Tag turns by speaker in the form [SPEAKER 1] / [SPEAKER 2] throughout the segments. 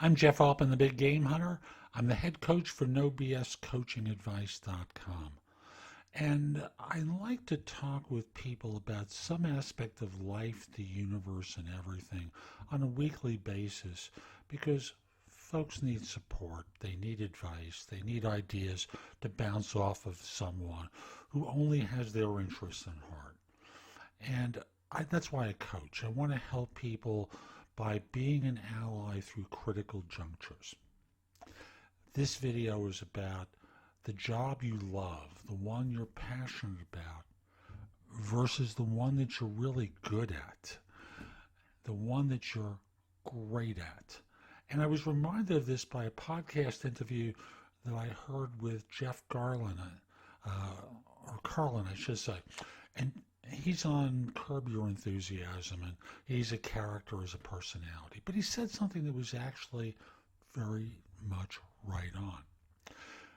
[SPEAKER 1] I'm Jeff Altman, the Big Game Hunter. I'm the head coach for NoBSCoachingAdvice.com. And I like to talk with people about some aspect of life, the universe, and everything on a weekly basis because folks need support, they need advice, they need ideas to bounce off of someone who only has their interests in heart. And that's why I coach. I want to help people by being an ally through critical junctures. This video is about the job you love, the one you're passionate about, versus the one that you're really good at, the one that you're great at. And I was reminded of this by a podcast interview that I heard with Jeff Garlin, or Carlin, I should say. And he's on Curb Your Enthusiasm, and he's a character as a personality. But he said something that was actually very much right on.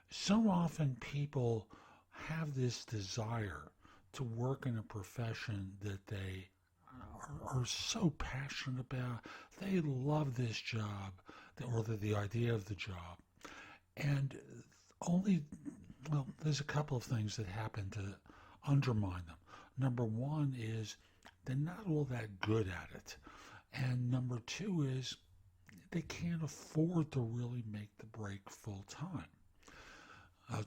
[SPEAKER 1] So often people have this desire to work in a profession that they are so passionate about. They love this job, or the idea of the job. And there's a couple of things that happen to undermine them. Number one is they're not all that good at it. And number two is they can't afford to really make the break full time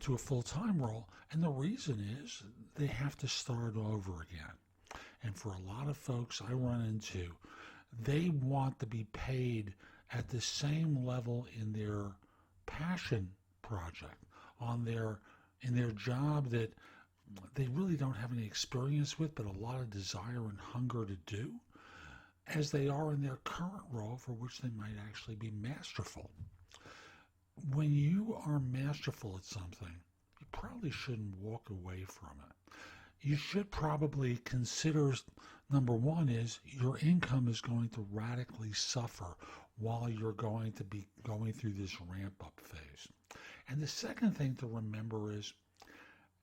[SPEAKER 1] to a full-time role. And the reason is they have to start over again. And for a lot of folks I run into, they want to be paid at the same level in their passion project, in their job that they really don't have any experience with, but a lot of desire and hunger to do, as they are in their current role for which they might actually be masterful. When you are masterful at something, you probably shouldn't walk away from it. You should probably consider, number one is your income is going to radically suffer while you're going to be going through this ramp-up phase. And the second thing to remember is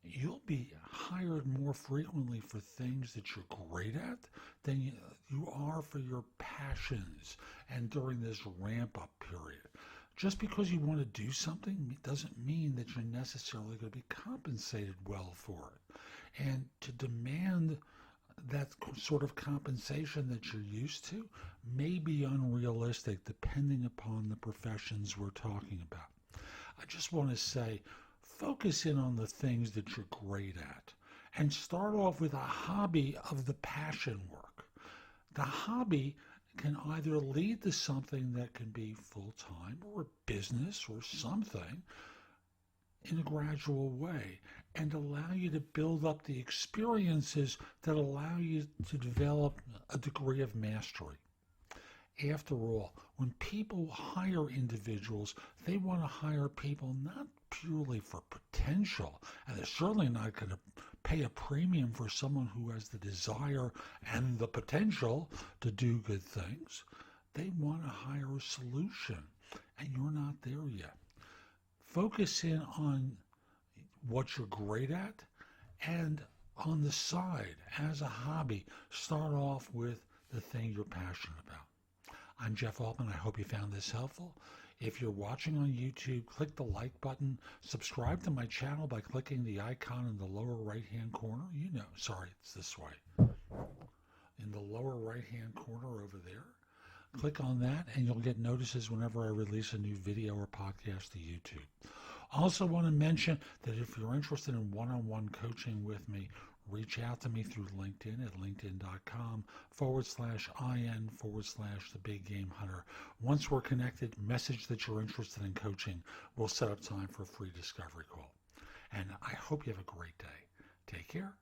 [SPEAKER 1] you'll be hired more frequently for things that you're great at than you are for your passions and during this ramp-up period. Just because you want to do something doesn't mean that you're necessarily going to be compensated well for it. And to demand that sort of compensation that you're used to may be unrealistic depending upon the professions we're talking about. I just want to say, focus in on the things that you're great at and start off with a hobby of the passion work. The hobby can either lead to something that can be full-time or a business or something in a gradual way and allow you to build up the experiences that allow you to develop a degree of mastery. After all, when people hire individuals, they want to hire people not purely for potential, and they're certainly not going to pay a premium for someone who has the desire and the potential to do good things. They want to hire a solution, and you're not there yet. Focus in on what you're great at, and on the side, as a hobby, start off with the thing you're passionate about. I'm Jeff Altman. I hope you found this helpful. If you're watching on YouTube, click the like button. Subscribe to my channel by clicking the icon in the lower right-hand corner. It's this way. In the lower right-hand corner over there. Click on that and you'll get notices whenever I release a new video or podcast to YouTube. Also want to mention that if you're interested in one-on-one coaching with me, reach out to me through LinkedIn at linkedin.com/IN/the Big Game Hunter. Once we're connected, message that you're interested in coaching. We'll set up time for a free discovery call. And I hope you have a great day. Take care.